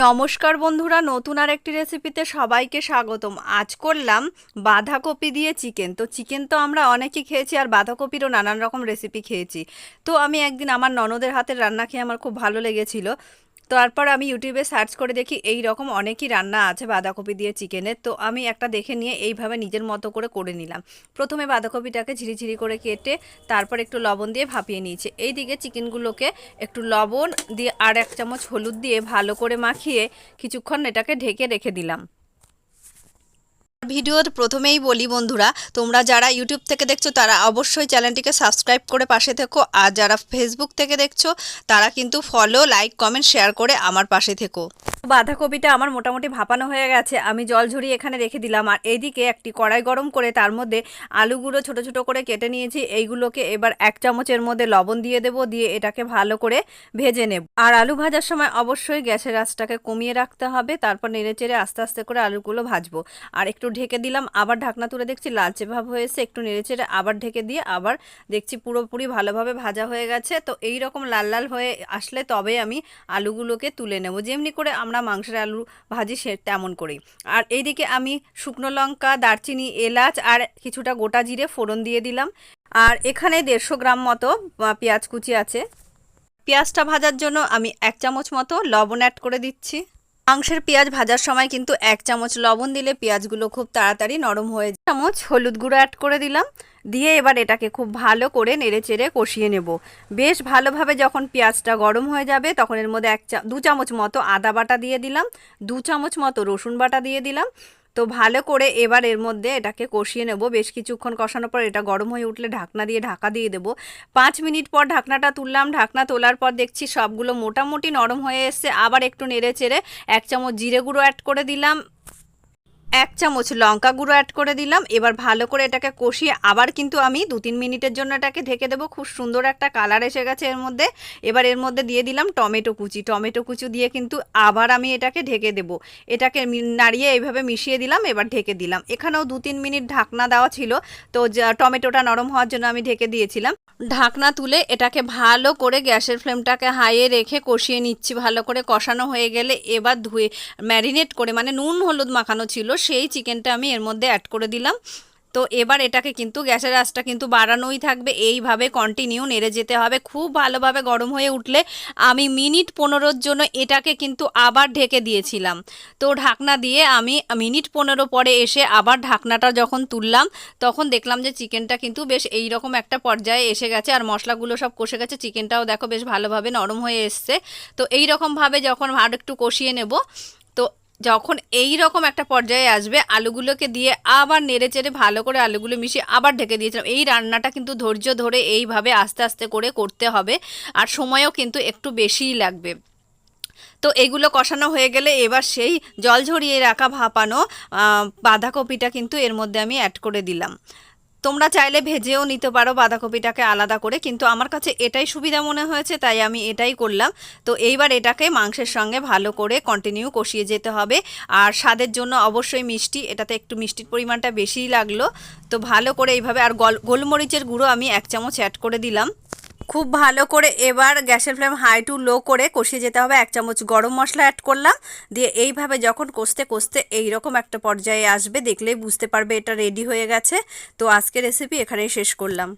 নমস্কার বন্ধুরা, নতুন আর একটি রেসিপিতে সবাইকে স্বাগতম। আজ করলাম বাঁধাকপি দিয়ে চিকেন। চিকেন তো আমরা অনেকেই খেয়েছি, আর বাঁধাকপিরও নানান রকম রেসিপি খেয়েছি। তো আমি একদিন আমার ননদের হাতের রান্না খেয়ে আমার খুব ভালো লেগেছিল। তারপর আমি ইউটিউবে সার্চ করে দেখি এই রকম অনেকই রান্না আছে বাঁধাকপি দিয়ে চিকেনের। তো আমি একটা দেখে নিয়ে এইভাবে নিজের মতো করে নিলাম। প্রথমে বাঁধাকপিটাকে ঝিরিঝিরি করে কেটে তারপর একটু লবণ দিয়ে ভাপিয়ে নিয়েছি। এইদিকে চিকেনগুলোকে একটু লবণ দিয়ে আর 1 চামচ হলুদ দিয়ে ভালো করে মাখিয়ে কিছুক্ষণ এটাকে ঢেকে রেখে দিলাম। ভিডিওর প্রথমেই বলি বন্ধুরা, তোমরা যারা ইউটিউব থেকে দেখছো তারা অবশ্যই চ্যানেলটিকে সাবস্ক্রাইব করে পাশে থেকো, আর যারা ফেসবুক থেকে দেখছো তারা কিন্তু ফলো, লাইক, কমেন্ট, শেয়ার করে আমার পাশে থেকো। বাঁধাকপিটা আমার মোটামুটি ভাপানো হয়ে গেছে, আমি জল ঝরিয়ে এখানে রেখে দিলাম। আর এইদিকে একটি কড়াই গরম করে তার মধ্যে আলুগুলো ছোট ছোট করে কেটে নিয়েছি। এইগুলোকে এবার 1 চামচের মধ্যে লবণ দিয়ে দেবো, দিয়ে এটাকে ভালো করে ভেজে নেব। আর আলু ভাজার সময় অবশ্যই গ্যাসের আঁচটাকে কমিয়ে রাখতে হবে। তারপর নেড়েচেড়ে আস্তে আস্তে করে আলুগুলো ভাজবো। আর একটু ঢেকে দিলাম, আবার ঢাকনা তুলে দেখছি লালচে ভাব হয়েছে, একটু নেড়েচেড়ে আবার ঢেকে দিয়ে আবার দেখছি পুরোপুরি ভালোভাবে ভাজা হয়ে গেছে। তো এই রকম লাল লাল হয়ে আসলে তবে আমি আলুগুলোকে তুলে নেব, যেমনি করে আমরা মাংসের আলু ভাজি সে তেমন করেই। আর এইদিকে আমি শুকনো লঙ্কা, দারচিনি, এলাচ আর কিছুটা গোটা জিরে ফোড়ন দিয়ে দিলাম। আর এখানে 150 গ্রাম মতো পেঁয়াজ কুচি আছে। পেঁয়াজটা ভাজার জন্য আমি 1 চামচ মতো লবণ অ্যাড করে দিচ্ছি। মাংসের পেঁয়াজ ভাজার সময় কিন্তু 1 চামচ লবণ দিলে পেঁয়াজগুলো খুব তাড়াতাড়ি নরম হয়ে যায়। 1 চামচ হলুদ গুঁড়ো অ্যাড করে দিলাম, দিয়ে এবার এটাকে খুব ভালো করে নেড়েচেড়ে কষিয়ে নেব। বেশ ভালোভাবে যখন পেঁয়াজটা গরম হয়ে যাবে তখন এর মধ্যে 2 চামচ মতো আদা বাটা দিয়ে দিলাম, 2 চামচ মতো রসুন বাটা দিয়ে দিলাম। তো ভালো করে এবার এর মধ্যে এটাকে কষিয়ে নেব। বেশ কিছুক্ষণ কষানোর পর এটা গরম হয়ে উঠলে ঢাকনা দিয়ে ঢাকা দিয়ে দেবো। 5 মিনিট পর ঢাকনাটা তুললাম। ঢাকনা তোলার পর দেখছি সবগুলো মোটামুটি নরম হয়ে এসছে। আবার একটু নেড়েচেড়ে 1 চামচ জিরে গুঁড়ো অ্যাড করে দিলাম, 1 চামচ লঙ্কা গুঁড়ো অ্যাড করে দিলাম। এবার ভালো করে এটাকে কষিয়ে আবার কিন্তু আমি 2-3 মিনিটের জন্য এটাকে ঢেকে দেবো। খুব সুন্দর একটা কালার এসে গেছে এর মধ্যে। এবার এর মধ্যে দিয়ে দিলাম টমেটো কুচি দিয়ে কিন্তু আবার আমি এটাকে ঢেকে দেবো। এটাকে নাড়িয়ে এইভাবে মিশিয়ে দিলাম, এবার ঢেকে দিলাম। এখানেও 2-3 মিনিট ঢাকনা দেওয়া ছিল, তো টমেটোটা নরম হওয়ার জন্য আমি ঢেকে দিয়েছিলাম। ঢাকনা তুলে এটাকে ভালো করে গ্যাসের ফ্লেমটাকে হাইয়ে রেখে কষিয়ে নিচ্ছি। ভালো করে কষানো হয়ে গেলে এবার ধুয়ে ম্যারিনেট করে মানে নুন হলুদ মাখানো ছিল সেই চিকেনটা আমি এর মধ্যে অ্যাড করে দিলাম। তো এবার এটাকে কিন্তু গ্যাসের আঁচটা কিন্তু বাড়ানোই থাকবে, এইভাবে কন্টিনিউ নেড়ে যেতে হবে। খুব ভালোভাবে গরম হয়ে উঠলে আমি মিনিট 15 জন্য এটাকে কিন্তু আবার ঢেকে দিয়েছিলাম। তো ঢাকনা দিয়ে আমি মিনিট 15 পরে এসে আবার ঢাকনাটা যখন তুললাম তখন দেখলাম যে চিকেনটা কিন্তু বেশ এই রকম একটা পর্যায়ে এসে গেছে, আর মশলাগুলো সব কষে গেছে। চিকেনটাও দেখো বেশ ভালোভাবে নরম হয়ে এসছে। তো এই রকমভাবে যখন আর একটু কষিয়ে নেব, তো যখন এই রকম একটা পর্যায়ে আসবে আলুগুলোকে দিয়ে আবার নেড়েচেড়ে ভালো করে আলুগুলো মিশিয়ে আবার ঢেকে দিয়েছিলাম। এই রান্নাটা কিন্তু ধৈর্য ধরে এইভাবে আস্তে আস্তে করে করতে হবে, আর সময়ও কিন্তু একটু বেশিই লাগবে। তো এগুলো কষানো হয়ে গেলে এবার সেই জল ঝরিয়ে রাখা ভাপানো বাঁধাকপিটা কিন্তু এর মধ্যে আমি অ্যাড করে দিলাম। তোমরা চাইলে ভেজেও নিতে পারো বাঁধাকপিটাকে আলাদা করে, কিন্তু আমার কাছে এটাই সুবিধা মনে হয়েছে তাই আমি এটাই করলাম। তো এইবার এটাকে মাংসের সঙ্গে ভালো করে কন্টিনিউ কষিয়ে যেতে হবে। আর স্বাদের জন্য অবশ্যই মিষ্টি, এটাতে একটু মিষ্টির পরিমাণটা বেশিই লাগলো। তো ভালো করে এইভাবে, আর গোলমরিচের গুঁড়ো আমি 1 চামচ অ্যাড করে দিলাম। খুব ভালো করে এবার গ্যাসের ফ্লেম হাই টু লো করে কষিয়ে যেতে হবে। 1 চামচ গরম মশলা অ্যাড করলাম, দিয়ে এইভাবে যখন কষতে কষতে এইরকম একটা পর্যায়ে আসবে দেখলেই বুঝতে পারবে এটা রেডি হয়ে গেছে। তো আজকের রেসিপি এখানেই শেষ করলাম।